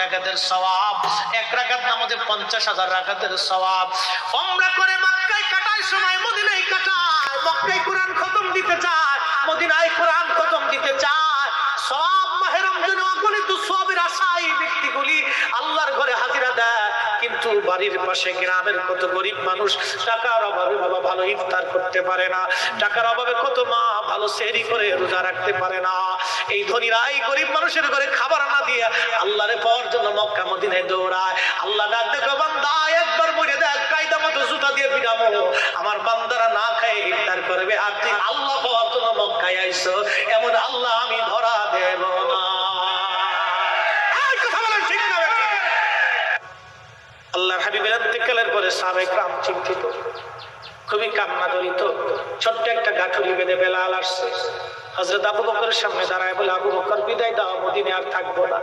রাকাতের সওয়াব, 1 রাকাত নামাজে 50,000 রাকাতের সওয়াব। উমরা করে মক্কায় কাটায় সময় মদিনায় কাটায়, মক্কায় কোরআন খতম দিতে চায়, মদিনায় কোরআন খতম দিতে চায়। সওয়াব মাহে রমজানে অগণিত সওয়াবের আশায় ব্যক্তিগুলি আল্লাহর ঘরে হাজিরা দেয়, কিন্তু বাড়ির পাশে গ্রামের কত গরিব মানুষ টাকার অভাবে বাবা ভালো ইফতার করতে পারে না, টাকার অভাবে কত মা ভালো সেহরি করে রোজা রাখতে পারে না। এই ধনীরা এই গরিব মানুষের ঘরে খাবার না দিয়ে আল্লাহরে পাওয়ার জন্য মক্কা মদিনায় দৌড়ায়। আল্লাহ ডাক দেখো বান্দা একবার মরে দেখ, কায়দা মতো জুতা দিয়ে পিটাবো, আমার বান্দারা না খায় ইফতার করবে, আর তুই আল্লাহ পাওয়ার জন্য মক্কায় আইছো, এমন আল্লাহ আমি ধরা দেব না। আল্লাহর হাবিবের ইন্তেকালের পরে সাহাবায়ে কেরাম চিন্তিত, খুবই কান্না জড়িত। ছোট্ট একটা গাঁঠুরি বেঁধে বেলাল আসছে, হযরত আবু বকরের সামনে দাঁড়ায় বলে, আবু বকর বিদায় দাও, মদিনায় আর থাকবো না।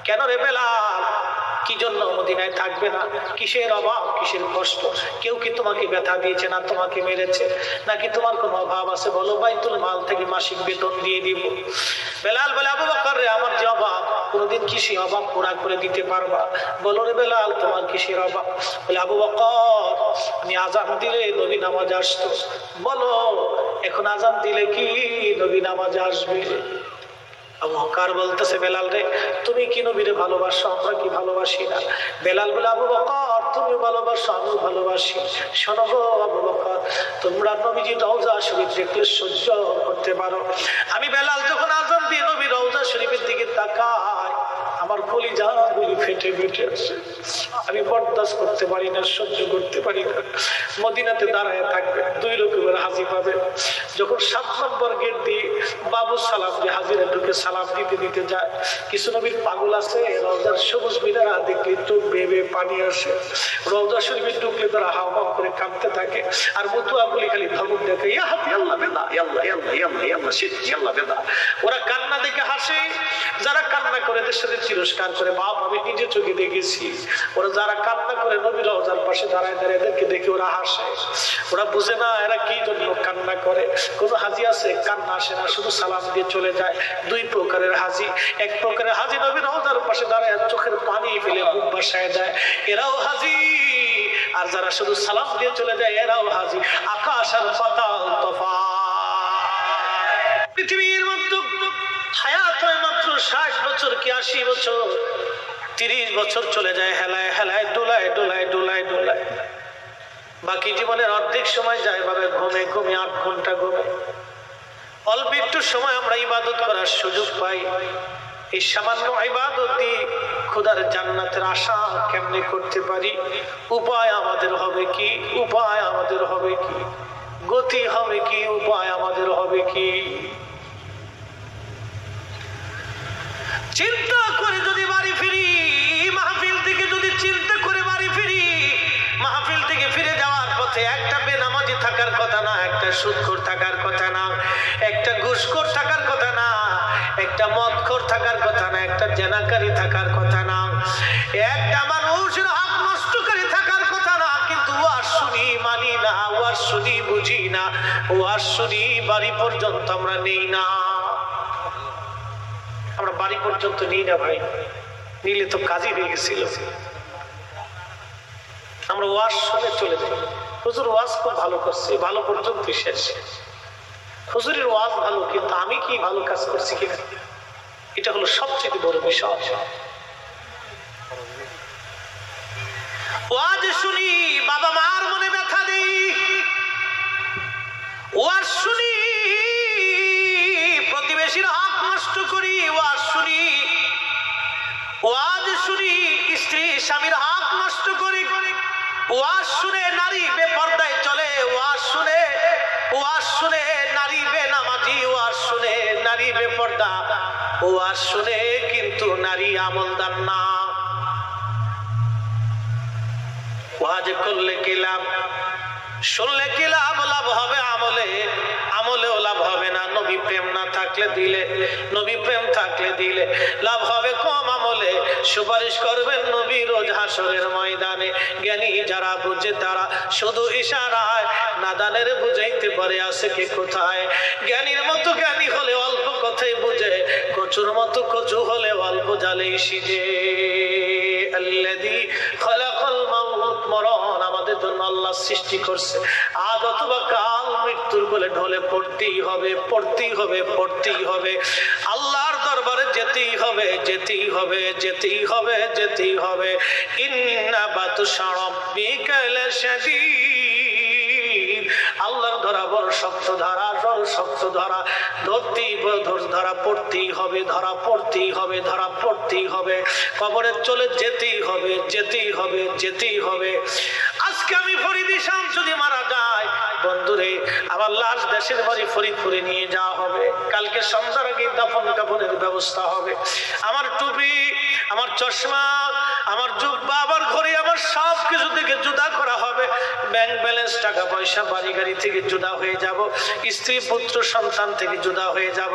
কেন রে বেলাল, কি জন্য মদিনায় থাকবে না? কিসের অভাব, কিসের কষ্ট? কেউ কি তোমাকে ব্যথা দিয়েছে না তোমাকে মেরেছে, নাকি তোমার কোনো অভাব আছে? বলো, বাইতুল মাল থেকে মাসিক বেতন দিয়ে দিব। বেলাল বলে, আবু বকর রে, আমার যে অভাব, কোনদিন কিসে অভাব পুরা করে দিতে পারবা? বলো রে বেলাল, তোমার কিসের অভাব? বলে, আবু বকর, আমি আজান দিলে নবী নামাজ আসতো। বলো, এখন আজান দিলে কি নবী নামাজ আসবে? আবু বকর বলতেছে, বেলাল রে, তুমি কি নবীরে ভালোবাসো, আমরা কি ভালোবাসি না? বেলাল বলে, আবু বকর, তুমি ভালোবাসো, আমিও ভালোবাসি। শোনো গো আবু বকর, তোমরা নবীজি রওজা শরীফ দেখলে সহ্য করতে পারো? আমি বেলাল যখন আজান দিয়ে নবী রওজা শরীফের দিকে তাকাই, আমার কলিজা গুলি ফেটে ফেটে আসে, আমি বরদাস্ত করতে পারি না, সহ্য করতে পারি না। মদিনাতে দাঁড়ায় থাকবে, 2 রকমের হাজি পাবে। যখন 7 নম্বর গেট দিয়ে বাবু সালাম দিয়ে হাজিরা ঢুকে সালাম দিতে দিতে যায়, কিছু নবীর পাগল আছে, রওজার সবুজ মিনারা দেখলে চোখ বেয়ে বেয়ে পানি আসে, রওজা শরীফে ঢুকলে তারা হাওয়া করে কাঁদতে থাকে, আর মতুয়াগুলি খালি ধমক দেখে, ইয়া হাতি আল্লাহ বেদা, আল্লাহ আল্লাহ আল্লাহ আল্লাহ সিদ্ধি আল্লাহ বেদা। ওরা কান্না দেখে হাসে, যারা কান্না করে দেশের সাথে তিরস্কার করে। বাপ, আমি নিজে চোখে দেখেছি, ওরা যারা কান্না করে নবী রওজার পাশে দাঁড়ায় দাঁড়ায় এদেরকে দেখে ওরা হাসে। ওরা বুঝে না এরা কি জন্য কান্না করে। কোন হাজি আছে কান্না আসে না, শুধু সালাম দিয়ে চলে যায়। 2 প্রকারের হাজি। এক প্রকারের হাজি নবী রওজার পাশে দাঁড়ায় চোখের পানি ফেলে বুক ভাসায় দেয়, এরাও হাজি। আর যারা শুধু সালাম দিয়ে চলে যায়, এরাও হাজি। আকাশ আর পাতাল তফাৎ। পৃথিবীর মধ্যে হায়াত হয় মাত্র 60 বছর কি 80 বছর, 30 বছর চলে যায় হেলায় হেলায়, ডোলায় ডোলায় ডোলায় ডোলায়। বাকি জীবনের অর্ধেক সময় যায় ভাবে ঘুমে ঘুমে, 8 ঘন্টা ঘুমে। অল্প একটু সময় আমরা ইবাদত করার সুযোগ পাই। এই সামান্য ইবাদত দিয়ে খোদার জান্নাতের আশা কেমনে করতে পারি? উপায় আমাদের হবে কি? উপায় আমাদের হবে কি? গতি হবে কি? উপায় আমাদের হবে কি? চিন্তা করে যদি বাড়ি ফিরি, মাহফিল থেকে যদি চিন্তা করে বাড়ি ফিরি, মাহফিল থেকে ফিরে যাওয়ার পথে একটা বেনামাজি থাকার কথা না, একটা সুদখোর থাকার কথা না, একটা ঘুষখোর থাকার কথা না, একটা মদখোর থাকার কথা না, একটা জেনাকারী থাকার কথা না, একটা মানুষের হক নষ্টকারী থাকার কথা না। কিন্তু ওয়াজ শুনি মানি না, ওয়াজ শুনি বুঝি না, ওয়াজ শুনি বাড়ি পর্যন্ত আমরা নেই না। আমরা বাড়ি পর্যন্ত নিই না ভাই, নিলে তো কাজই হয়ে গেছিল। আমরা ওয়াজ শুনে চলে যাই, হুজুর ওয়াজ খুব ভালো করছে, ভালো পর্যন্ত শেষ। হুজুরের ওয়াজ ভালো, কিন্তু আমি কি ভালো কাজ করছি কিনা, এটা হলো সবচেয়ে বড় বিষয়। ওয়াজ শুনি, বাবা মার মনে ব্যথা দেই। ওয়াজ শুনি, প্রতিবেশীর হক নষ্ট করি। ওয়াজ শুনি, ওয়াজ শুনি, স্ত্রী স্বামীর হক নষ্ট করি। ওয়াজ শুনে নারী বেপর্দায় চলে, ওয়াজ শুনে নারী বেনামাজি, ওয়াজ শুনে নারী বেপর্দা, ওয়াজ শুনে কিন্তু নারী আমলদার না। ওয়াজ করলে কি লাভ, শুনলে কি লাভ? লাভ হবে আমলে, আমলেও লাভ হবে না। নবী প্রেম না থাকলে দিলে, নবী প্রেম থাকলে দিলে লাভ হবে কম আমলে। সুপারিশ করবেন নবী রোজ হাসরের ময়দানে। জ্ঞানী যারা বুঝে তারা শুধু ইশারায়, নাদানের বুঝাইতে পারে আছে কে কোথায়। জ্ঞানীর মতো জ্ঞানী হলে অল্প কথাই বুঝে, কচুর মতো কচু হলে অল্প জালেই সিজে। আল্লাযী খালাকাল মাউত, মরণ আমাদের জন্য আল্লাহ সৃষ্টি করছে। আজ অথবা কাল মৃত্যুর কোলে ঢলে পড়তেই হবে, পড়তেই হবে, পড়তেই হবে। আল্লাহর দরবারে যেতেই হবে, যেতেই হবে, যেতেই হবে, যেতেই হবে। ইন্না বাতশা রাব্বিকা লাশাদীদ, আল্লাহর ধরা বড় শক্ত ধরা, বড় শক্ত ধরা। ধরতেই ধরা পড়তেই হবে, ধরা পড়তেই হবে, ধরা পড়তেই হবে। কবরে চলে যেতেই হবে, যেতেই হবে, যেতেই হবে। আজকে আমি ফরিদি শাম যদি মারা যায়, বন্ধুরে আমার লাশ দেশের বাড়ি ফরিদপুরে নিয়ে যাওয়া হবে। কালকে সন্ধ্যার আগে দাফন কাফনের ব্যবস্থা হবে। আমার টুপি, আমার চশমা, আমার জুব্বা, আমার ঘড়ি, আমার সব কিছু থেকে জুদা করা হবে। ব্যাংক ব্যালেন্স, টাকা পয়সা, বাড়ি গাড়ি থেকে জুদা হয়ে যাব। স্ত্রী পুত্র সন্তান থেকে জুদা হয়ে যাব।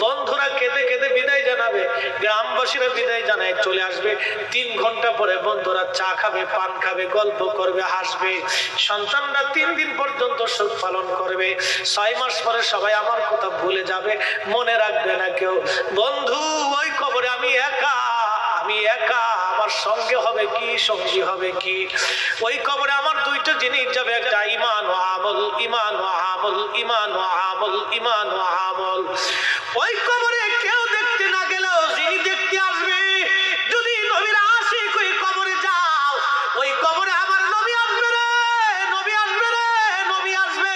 বন্ধুরা কেঁদে কেঁদে বিদায় জানাবে, গ্রামবাসীরা বিদায় জানায় চলে আসবে। 3 ঘন্টা পরে বন্ধুরা চা খাবে, পান খাবে, গল্প করবে, হাসবে। সন্তানরা 3 দিন পর্যন্ত সুখ পালন করবে। 6 মাস পরে সবাই আমার কথা ভুলে যাবে, মনে রাখবে না কেউ। বন্ধু ওই কবরে আমি একা, আমি একা। আমার সঙ্গে হবে কি, সঙ্গী হবে কি? ওই কবরে আমার 2টা জিনিস যাবে, একটা ঈমান ও আমল, ঈমান ও আমল, ঈমান ও আমল, ঈমান ও আমল। ওই কবরে কেউ দেখতে না গেলেও যিনি দেখতে আসবে, যদি নবীর আশিক ওই কবরে যাও, ওই কবরে আমার নবী আসবে রে, নবী আসবে রে, নবী আসবে।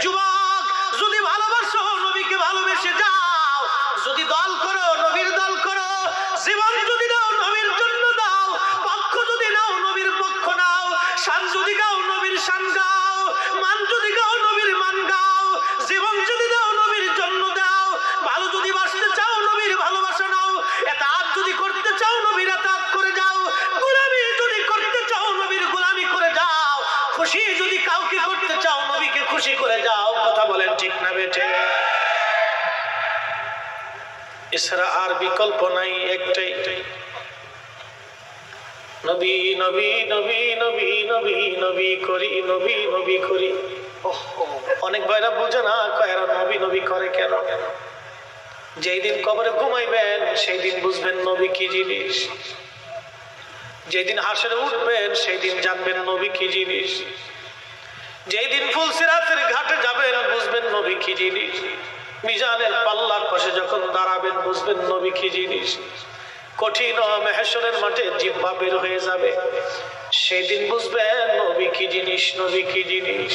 যুবক যদি ভালোবাসো, নবীকে ভালোবেসে যাও। যদি দল করো, নবীর দল করো। জীবন যদি দাও, নবীর জন্য দাও। পক্ষ যদি নাও, নবীর পক্ষ নাও। শান যদি গাও, নবীর শান গাও। মান যদি গাও, নবীর মান গাও। জীবন যদি দাও, নবীর জন্য দাও। ভালো যদি বাসতে চাও, নবীর ভালোবাসা নাও। এতাত যদি করতে চাও, নবীর এতাত করে যাও। গোলামি যদি করতে চাও, নবীর গোলামি করে যাও। খুশি যদি কাউকে করতে চাও, নবীকে খুশি করে যাও। কথা বলেন ঠিক না বেঠে? এছাড়া আর বিকল্প নাই, একটাই, নবী নবী নবী নবী নবী নবী করি, নবী নবী করি। অনেক ভাইরা বুঝে না, কয়রা নবী নবী করে কেন? যেই দিন কবরে ঘুমাইবেন সেই দিন বুঝবেন নবী কি জিনিস। যেই দিন হাসরে উঠবেন সেই দিন জানবেন নবী কি জিনিস। যেই দিন ফুলসিরাতের ঘাটে যাবেন বুঝবেন নবী কি জিনিস। মিজানের পাল্লার পাশে যখন দাঁড়াবেন বুঝবেন নবী কি জিনিস। কঠিন মেহশরের মাঠে জিহ্বা বের হয়ে যাবে, সেই দিন বুঝবেন নবী কি জিনিস, নবী কি জিনিস।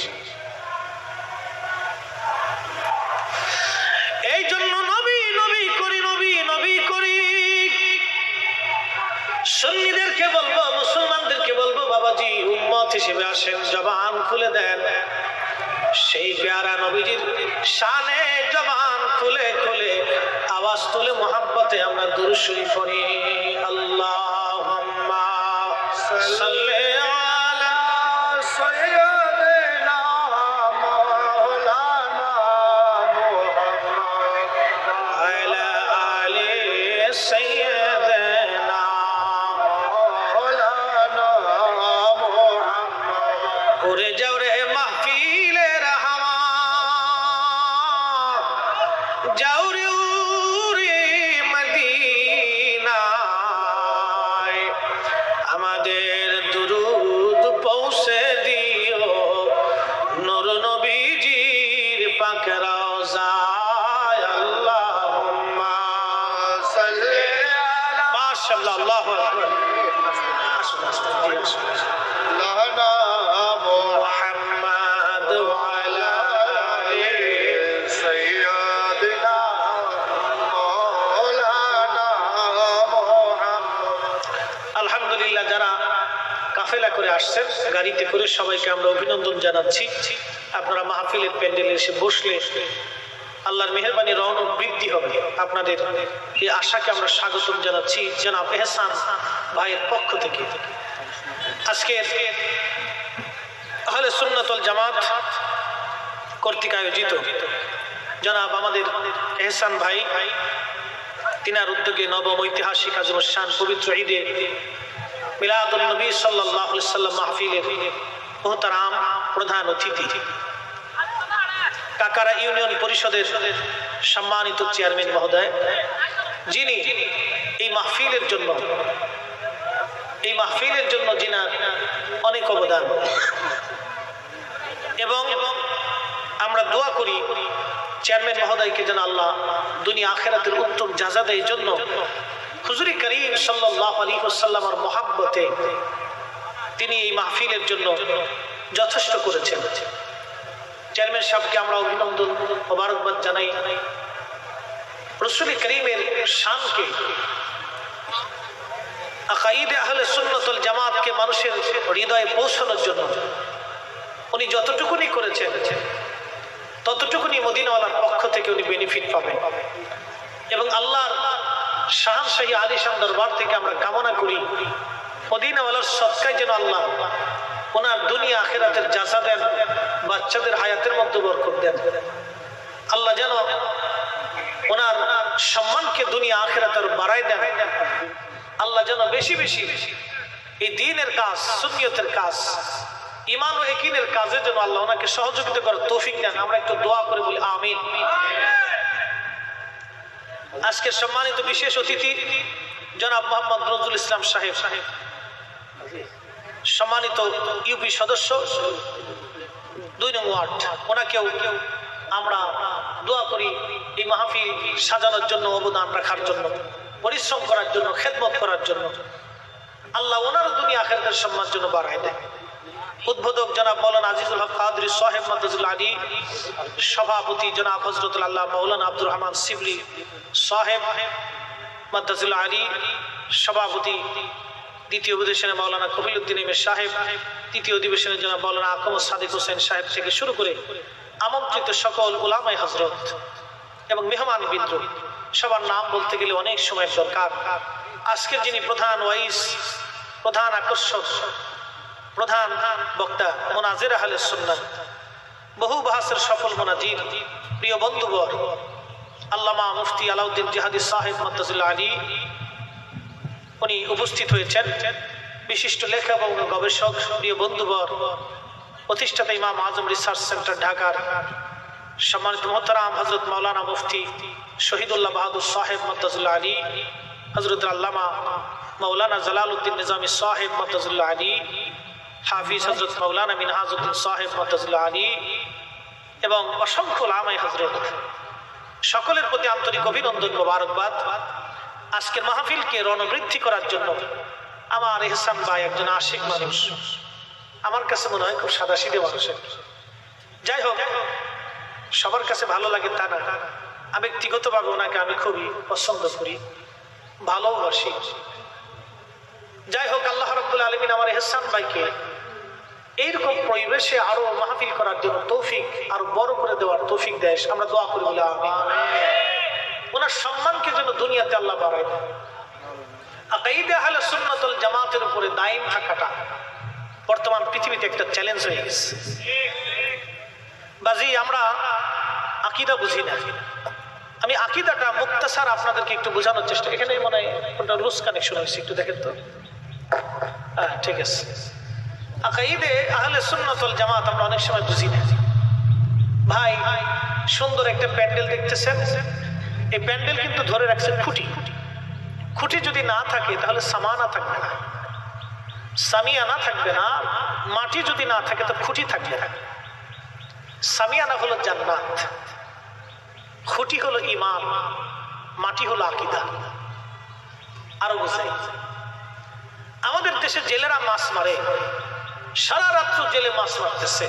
এই জন্য নবী নবী করি, নবী নবী করি। সুন্নিদেরকে বলবো, মুসলমানদেরকে বলবো, বাবাজি উম্মত হিসেবে আসেন, জবান খুলে দেন। সেই প্যারা নবীজির শানে জবান খুলে খুলে আওয়াজ তুলে মোহাব্বতে আমরা দুরূদ শরীফ পড়ি। আল্লাহুম্মা সাল্লি আলা সাইয়্যিদিনা মাওলানা মুহাম্মদ আলা আলি সাইয়্যিদিনা মাওলানা মুহাম্মদ। ঘুরে যাও রে মাহফিলের হাওয়া, যাও রে উরে মদিনায়, আমাদের দুরুদ পৌঁছে দিও নূর নবীজির পাক রওজায়। আল্লাহুম্মা সাল্লি আলা, মাশাআল্লাহ, আল্লাহু আকবার। আসুন আসুন লানা মুহাম্মদ ওয়া আলা আলি সাইয়্যিদিনা মাওলানা মুহাম্মদ। আলহামদুলিল্লাহ, যারা কাফেলা করে আসছেন গাড়িতে করে সবাইকে আমরা অভিনন্দন জানাচ্ছি। আপনারা মাহফিলের প্যান্ডেলে এসে বসলে আল্লাহর মেহেরবানি রওনক বৃদ্ধি হবে। আপনাদের এই আশাকে আমরা স্বাগতম জানাচ্ছি জনাব এহসান ভাইয়ের পক্ষ থেকে। আজকে আহলে সুন্নাত ওয়াল জামাত কর্তৃক আয়োজিত জনাব আমাদের এহসান ভাই, তিনার উদ্যোগে নবম ঐতিহাসিক আজম শান পবিত্র ঈদে মিলাদুন নবী সাল্লাল্লাহু আলাইহি সাল্লাম মাহফিলের মুহতারাম প্রধান অতিথি, কাকারা ইউনিয়ন পরিষদের সম্মানিত চেয়ারম্যান মহোদয়, যিনি এই মাহফিলের জন্য যিনার অনেক অবদান, এবং আমরা দোয়া করি চেয়ারম্যান মহোদয়কে যেন আল্লাহ দুনিয়া আখিরাতের উত্তম জাযা দেয়। এই জন্য হুজুর করিম সাল্লাল্লাহু আলাইহি ওয়াসাল্লামের মহব্বতে তিনি এই মাহফিলের জন্য যথেষ্ট করেছেন। চেয়ারম্যান সাহেবকে আমরা অভিনন্দন মোবারকবাদ জানাই। রাসূল করিমের শানকে, আকাইদে আহলে সুন্নাত ওয়াল জামাতকে মানুষের হৃদয়ে পৌঁছানোর জন্য উনি যতটুকুনি করেছেন ততটুকুনি মদিনাওয়ালার পক্ষ থেকে উনি বেনিফিট পাবেন। এবং আল্লাহর শাহী আলিশান দরবার থেকে আমরা কামনা করি মদিনাওয়ালার সদকায় যেন আল্লাহ ওনার দুনিয়া আখিরাতের জাযা দেন, বাচ্চাদের হায়াতের মধ্যে বরকত দেন। আল্লাহ যেন ওনার সম্মানকে দুনিয়া আখিরাতের বাড়ায় দেন। আল্লাহ যেন বেশি বেশি এই দ্বীনের কাজ, সুন্নিয়তের কাজ, ঈমান ও ইয়াকিনের কাজে যেন আল্লাহ ওনাকে সহযোগিতা করার তৌফিক দেন। আমরা একটু দোয়া করে বলি আমিন। আজকের সম্মানিত বিশেষ অতিথি জনাব মোহাম্মদ নজরুল ইসলাম সাহেব, সম্মানিত ইউপি সদস্য 2 নং ওয়ার্ড, ওনাকেও আমরা দোয়া করি এই মাহফিল সাজানোর জন্য, অবদান রাখার জন্য, পরিশ্রম করার জন্য, খেদমত করার জন্য। আল্লাহ ওনার দুনিয়া আখিরাতের সম্মান জন্য বাড়ায় দেয়। উদ্বোধক জনাব মৌলানা আজিজুল হক কাদরি সাহেব মাদ্দাজুল আলী, সভাপতি জনাব হযরতুল আল্লাহ মৌলানা আব্দুর রহমান শিবলি সাহেব মাদ্দাজুল আলী, সভাপতি দ্বিতীয় অধিবেশনে মৌলানা কবিলউদ্দিন ইমাম সাহেব, তৃতীয় অধিবেশনে জনাব মৌলানা আকম সাদিক হোসেন সাহেব থেকে শুরু করে আমন্ত্রিত সকল উলামায়ে হযরত এবং মেহমান বৃন্দ, সবার নাম বলতে গেলে অনেক সময় দরকার। আজকের যিনি প্রধান ওয়াইজ, প্রধান আকর্ষক, প্রধান বক্তা, মুনাজির আহলে সুন্নাহ, বহু বাহাসের সফল মুনাজির, প্রিয় বন্ধুবর আল্লামা মুফতি আলাউদ্দিন জিহাদি সাহেব মাদ্দাজুল্লাহ আলী, উনি উপস্থিত হয়েছেন। বিশিষ্ট লেখক এবং গবেষক, প্রিয় বন্ধুবর প্রতিষ্ঠাতা ইমাম আজম রিসার্চ সেন্টার ঢাকার সম্মানিত মোহতারাম হযরত মাওলানা মুফতি শহীদুল্লাহ বাহাদুর সাহেব মাদ্দাজুল্লাহ আলী, হযরত আল্লামা মাওলানা জালালউদ্দিন নিজামী সাহেব মাদ্দাজুল্লাহ আলী, হাফিজ হযরত মাওলানা মিনহাজউদ্দিন সাহেব মাদ্দাজুল্লাহ আলী এবং অসংখ্য উলামায়ে হযরত, সকলের প্রতি আন্তরিক অভিনন্দন, মোবারকবাদ। আজকের মাহফিলকে রণবৃদ্ধি করার জন্য আমার এহসান ভাই একজন আশিক মানুষ, আমার কাছে মনে হয় খুব সাদাসিধে মানুষ। যাই হোক, সবার কাছে ভালো লাগে তা না, আমি ব্যক্তিগতভাবে ওনাকে আমি খুবই পছন্দ করি, ভালোবাসি। যাই হোক, আল্লাহ রাব্বুল আলামিন আমার এহসান ভাইকে এইরকম পরিবেশে আরো মাহফিল করার জন্য তৌফিক আরো বড় করে দেওয়ার তৌফিক দেয়। আমরা দোয়া করি বলে আমিন। ওনার সম্মানকে যেন দুনিয়াতে আল্লাহ বাড়ায় দেয়। আকাইদে আহলে সুন্নাত ওয়াল জামাতের উপরে দায়িম থাকাটা বর্তমান পৃথিবীতে একটা চ্যালেঞ্জ হয়ে গেছে। বাজি আমরা আকীদা বুঝি না। আমি আকীদাটা মুক্তাসার আপনাদেরকে একটু বোঝানোর চেষ্টা, এখানে মনে হয় কোনটা লুজ কানেকশন হয়েছে, একটু দেখেন তো। হ্যাঁ, ঠিক আছে। আকাইদে আহলে সুন্নাত ওয়াল জামাত আমরা অনেক সময় বুঝি না। ভাই, সুন্দর একটা প্যান্ডেল দেখতেছেন, এই প্যান্ডেল কিন্তু ধরে রাখছে খুঁটি। খুঁটি যদি না থাকে তাহলে সামানা থাকবে না, সামিয়ানা থাকবে না। মাটি যদি না থাকে তো খুঁটি থাকবে না। সামিয়ানা হলো জান্নাত, খুঁটি হলো ঈমান, মাটি হলো আকীদা। আরো বুঝাই, আমাদের দেশে জেলেরা মাছ মারে, সারা রাত্র জেলে মাছ মারতেছে।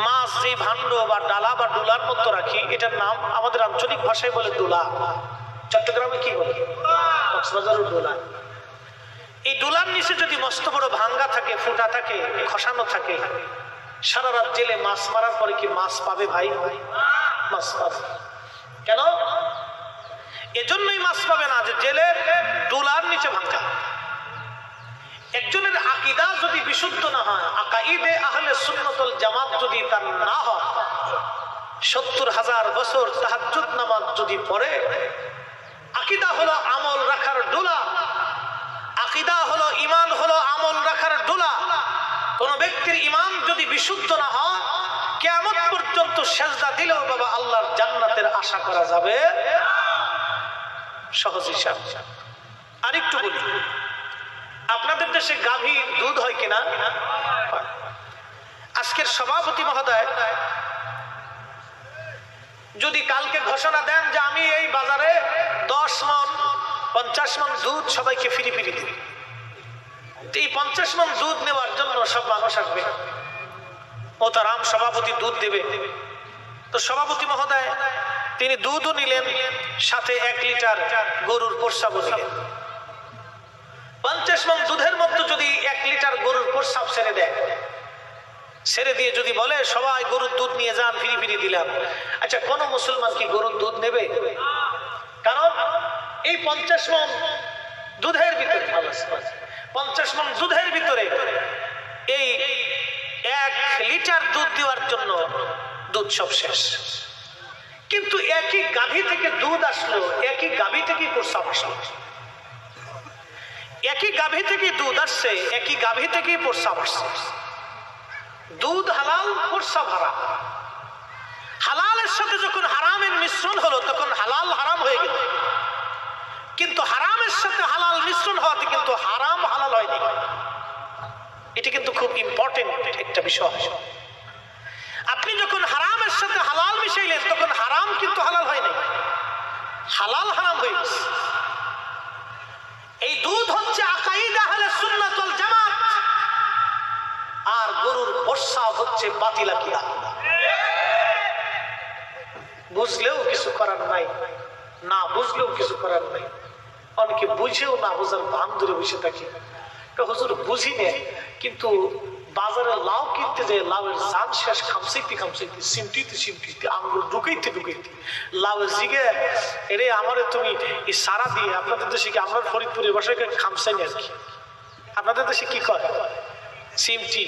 মাছ যে ভাণ্ড বা ডালা বা ডুলার মতো রাখি, এটার নাম আমাদের আঞ্চলিক ভাষায় বলে ডুলা। চট্টগ্রামে কি বলে? কক্সবাজারের ডুলা। এই ডুলার নিচে যদি মস্ত বড় ভাঙ্গা থাকে, ফুটা থাকে, খসানো থাকে, সারা রাত জেলে মাছ মারার পরে কি মাছ পাবে ভাই? মাছ পাবে। কেন? এজন্যই মাছ পাবে না যে জেলের ডুলার নিচে ভাঙ্গা। একজনের আকীদা যদি বিশুদ্ধ না হয়, আকাইদে আহলে সুন্নাত ওয়াল জামাত যদি তার না হয়, 70,000 বছর তাহাজ্জুদ নামাজ যদি পড়ে, আকীদা হলো আমল রাখার ডুলা, আকীদা হলো ঈমান হলো আমল রাখার ডুলা। কোন ব্যক্তির ঈমান যদি বিশুদ্ধ না হয়, কিয়ামত পর্যন্ত সেজদা দিলেও বাবা আল্লাহর জান্নাতের আশা করা যাবে। সহজ হিসাব। আরেকটু বলি, আপনাদের দেশে গাভীর দুধ হয় কিনা? আজকের সভাপতি মহোদয় যদি কালকে ঘোষণা দেন যে আমি এই বাজারে 10 মণ 50 মণ দুধ সবাইকে ফ্রি ফ্রি দিই, এই 50 মণ দুধ নেওয়ার জন্য সব মানুষ আসবে, মোহতারাম সভাপতি দুধ দেবে। তো সভাপতি মহোদয় তিনি দুধও নিলেন, সাথে 1 লিটার গরুর প্রস্রাবও নিলেন। 50 মণ দুধের মধ্যে যদি 1 লিটার গরুর প্রস্রাব ছেড়ে দেয়, ছেড়ে দিয়ে যদি বলে সবাই গরুর দুধ নিয়ে যান, ফ্রি ফ্রি দিলাম, আচ্ছা কোন মুসলমান কি গরুর দুধ নেবে? কারণ এই 50 মণ দুধের ভিতরে 50 মণ দুধের ভিতরে এই 1 লিটার দুধ দেওয়ার জন্য দুধ সব শেষ। কিন্তু একই গাভী থেকে দুধ আসলো, একই গাভী থেকে প্রস্রাব আসলো, একই গাভী থেকে দুধ আসছে, একই গাভী থেকে প্রস্রাব আসছে। দুধ হালাল, প্রস্রাব হারাম। হালালের সাথে যখন হারামের মিশ্রণ হলো তখন হালাল হারাম হয়ে গেল, কিন্তু হারামের সাথে হালাল মিশ্রণ হওয়াতে কিন্তু হারাম হালাল হয়নি। এটি কিন্তু খুব ইম্পর্টেন্ট একটা বিষয়। আপনি যখন হারামের সাথে হালাল মিশাইলেন তখন হারাম কিন্তু হালাল হয়নি, হালাল হারাম হয়ে গেছে। এই দুধ হচ্ছে আকাইদা আহলে সুন্নাত ওয়াল জামাত, আর গরুর প্রস্রাব হচ্ছে বাতিল আকীদা। বুঝলেও কিছু করার নাই, না বুঝলেও কিছু করার নাই। অনেকে বুঝেও না বুঝার ভান ধরে বসে থাকি, হুজুর বুঝি নে, কিন্তু বাজারে লাউ কিনতে যে লাউয়ের জান শেষ, খামসাইতে খামসাইতে সিমটিতে সিমটিতে আঙুল ঢুকাইতে ঢুকাইতে লাউয়ের জিগে এরে আমারে তুমি এই সারা দিয়ে। আপনাদের দেশে কি, আমরা ফরিদপুরে বসে খামসাই আর কি, আপনাদের দেশে কি করে? সিমটি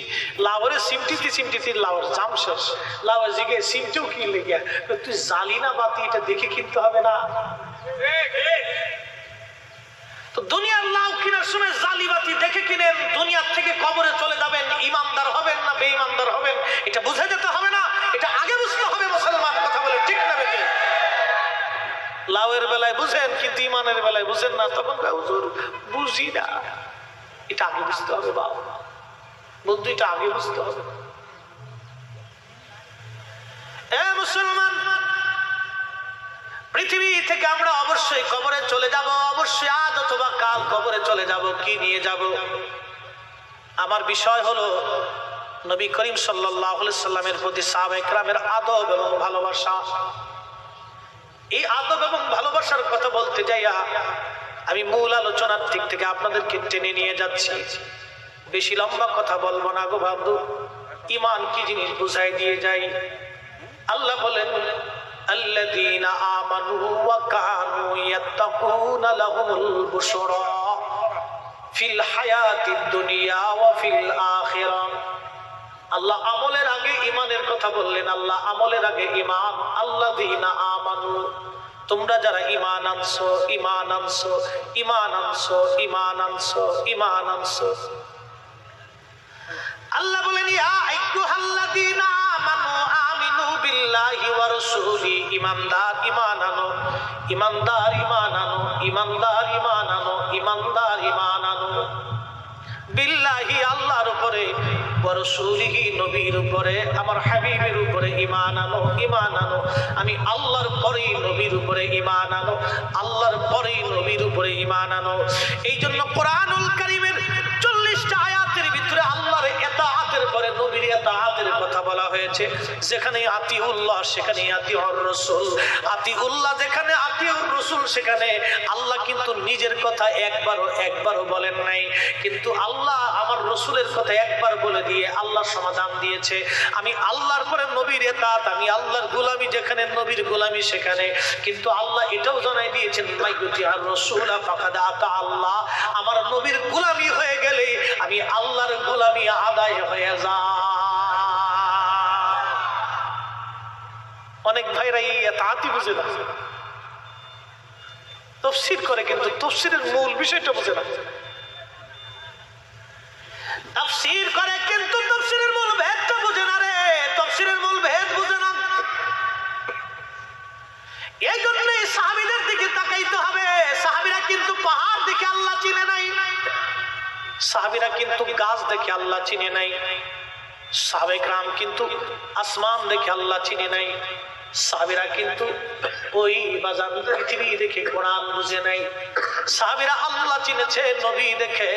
লাউয়ের সিমটিতে সিমটিতে লাউয়ের জাম শেষ, লাউয়ের জিগে সিমটিও কিনলে গিয়া তুই জালি না বাতি, এটা দেখে কিনতে হবে না? তো দুনিয়ার লাউ কেনার সময় জালি বাতি দেখে কিনেন, দুনিয়ার থেকে কবরে চলে যাবেন, ইমানদার হবেন না বেঈমানদার হবেন এটা বুঝে যেতে হবে না? এটা আগে বুঝতে হবে মুসলমান, কথা বলে ঠিক না বেঠিক? লাউয়ের বেলায় বুঝেন কিন্তু ইমানের বেলায় বুঝেন না, তখন হুজুর বুঝি না। এটা আগে বুঝতে হবে বাবা বন্ধু, এটা আগে বুঝতে হবে। মুসলমান, পৃথিবী থেকে আমরা অবশ্যই কবরে চলে যাব, অবশ্যই আজ অথবা কাল কবরে চলে যাব। কি নিয়ে যাব? আমার বিষয় হলো নবী করিম সাল্লাল্লাহু আলাইহি সাল্লামের প্রতি সাহাবায়ে কেরামের আদব এবং ভালোবাসা। এই আদব এবং ভালোবাসার কথা বলতে যাইয়া আমি মূল আলোচনার দিক থেকে আপনাদেরকে টেনে নিয়ে যাচ্ছি। বেশি লম্বা কথা বলবো না গো বন্ধু, ঈমান কি জিনিস বুঝাই দিয়ে যাই। আল্লাহ বলেন الذين آمنوا وكانوا يتقون لهم البشرى في الحياة الدنيا وفي الآخرة। আল্লাহ আমলের আগে ঈমানের কথা বললেন, আল্লাহ আমলের আগে ঈমান। আল্লাযীনা আমানু, তোমরা যারা ঈমান আনছো, ঈমান আনছো, ঈমান আনছো, ঈমান আনছো, ঈমান আনছো। আল্লাহ বলেন ইয়া আইয়ুহাল্লাযীনা আমানু আমিনু বিল্লাহি ওয়া রাসূলি, ঈমানদার ঈমান আনো, ঈমানদার ঈমান আনো, ঈমানদার ঈমান আনো, ঈমানদার ঈমান আনো। বিল্লাহি আল্লাহর উপরে, ওয়া রাসূলিহি নবীর উপরে, আমার হাবিবের উপরে ঈমান আনো, ঈমান আনো। আমি আল্লাহর পরেই নবীর উপরে ঈমান আনো, আল্লাহর পরেই নবীর উপরে ঈমান আনো। এই জন্য কোরআনুল কারীমের 40টা আয়াতের ভিতরে আল্লাহর ইতাআতের পরে নবীর ইতাআতের কথা বলা হয়েছে। যেখানে আতিউল্লাহ সেখানে আতিউর রাসূল, আতিউল্লাহ যেখানে আতিউর রাসূল সেখানে আল্লাহ কিন্তু নিজের কথা একবারও বলেন নাই, কিন্তু আল্লাহ আমার রাসূলের কথা একবার বলে দিয়ে আল্লাহ সমাধান দিয়েছে। আমি আল্লাহর পরে নবীর ইতাআত, আমি আল্লাহর গোলামি যেখানে নবীর গোলামি সেখানে। কিন্তু আল্লাহ এটাও জানাই দিয়েছেন মাইয়ুতি আর রাসূল ফাকাদ আতা আল্লাহ, আমার নবীর গোলামি হয়ে গেলে আমি আল্লাহর গোলামি আদায় হয়ে যায়। অনেক ভাইরা এই ইতাআতই বুঝে না, তাফসীর করে কিন্তু তাফসীরের মূল বিষয়টা বুঝে না। তাফসীর করে কিন্তু তাফসীরের মূল ভেদটা বুঝে না রে, তাফসীরের মূল ভেদ বুঝে না। এই জন্য সাহাবীদের দিকে তাকাইতে হবে। সাহাবীরা কিন্তু গাছ দেখে আল্লাহ চিনে নাই, সাহাবায়ে কেরাম কিন্তু আসমান দেখে আল্লাহ চিনে নাই, সাহাবীরা কিন্তু ওই বাজার পৃথিবী দেখে কোরআন বুঝে নাই। সাহাবীরা আল্লাহ চিনেছে নবী দেখে,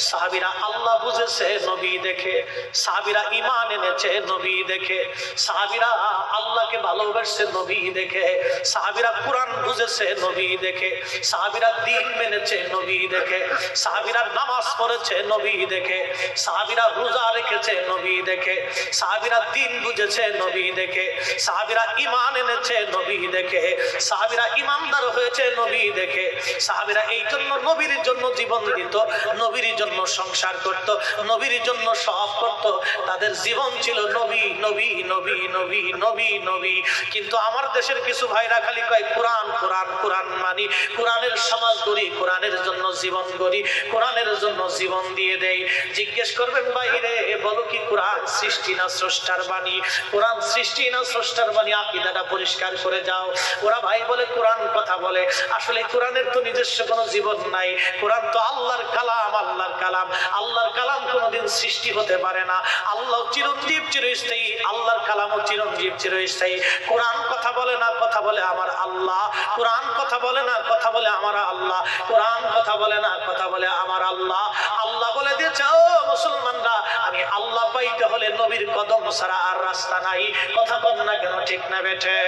সাহাবীরা আল্লাহ বুঝেছে নবী দেখে, সাহাবীরা ঈমান এনেছে নবী দেখে, সাহাবীরা আল্লাহকে ভালোবাসে নবী দেখে, সাহাবীরা কোরআন বুঝেছে নবী দেখে, সাহাবীরা দ্বীন মেনেছে নবী দেখে, সাহাবীরা নামাজ পড়েছে নবী দেখে, সাহাবীরা রোজা রেখেছে নবী দেখে, সাহাবীরা দ্বীন বুঝেছে নবী দেখে, সাহাবীরা ঈমান এনেছে নবী দেখে, সাহাবীরা ঈমানদার হয়েছে নবী দেখে। সাহাবীরা এই জন্য নবীর জন্য জীবন দিত, নবীর জন্য সংসার করত, নবীর জন্য সব করত, তাদের জীবন ছিল নবী নবী নবী নবী নবী নবী। কিন্তু আমার দেশের কিছু ভাইরা খালি কয় কোরআন কোরআন কোরআন মানি, কোরআনের সমাজ গড়ি, কোরআনের জন্য জীবন গড়ি, কোরআনের জন্য জীবন দিয়ে দেই। জিজ্ঞেস করবেন বাইরে বলো কি কোরআন সৃষ্টি না স্রষ্টার বাণী? কোরআন সৃষ্টি না স্রষ্টার বাণী? আকীদাটা পরিষ্কার করে যাও। ওরা ভাই বলে কোরআন কথা বলে, আসলে কোরআনের তো নিজস্ব কোনো জীবন নাই, কোরআন তো আল্লাহর কালাম, আল্লাহর কালাম, আল্লাহর কালাম কোনোদিন সৃষ্টি হতে পারে না। আল্লাহ চিরঞ্জীব চিরস্থায়ী, আল্লাহর কালামও চিরঞ্জীব চিরস্থায়ী। কোরআন কথা বলে না, কথা বলে আমার আল্লাহ, কোরআন কথা বলে না, কথা বলে আমার আল্লাহ, কোরআন কথা বলে না, কথা বলে আমার আল্লাহ। আল্লাহ বলে দিয়েছে ও মুসলমানরা, আমি আল্লাহ পাইতে হলে নবীর কদম ছাড়া আর রাস্তা নাই। কথা বল না কেন, ঠিক না বেঠে?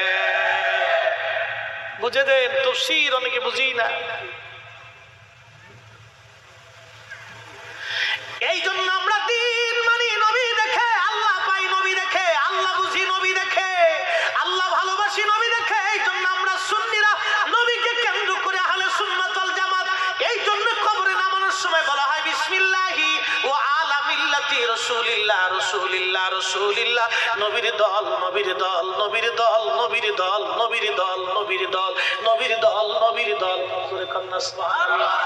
বুঝে দেন, তাফসীর অনেকে বুঝি না। এই জন্য আমরা দিন মানি নবী দেখে, আল্লাহ পাই নবী দেখে, আল্লাহ বুঝি নবী দেখে, আল্লাহ ভালোবাসি নবী দেখে। এই জন্য আমরা সুন্নিরা নবীকে কেন্দ্র করে আহলে সুন্নাত ওয়াল জামাত। এই জন্য কবরে নামানোর সময় বলা হয় বিসমিল্লাহি ওয়া আলা মিল্লাতি রাসূলিল্লাহ রাসূলিল্লাহ রাসূলিল্লাহ। নবীর দল নবীর দল নবীর দল নবীর দল নবীর দল নবীর দল নবীর দল নবীর দল। সুবহানাল্লাহ।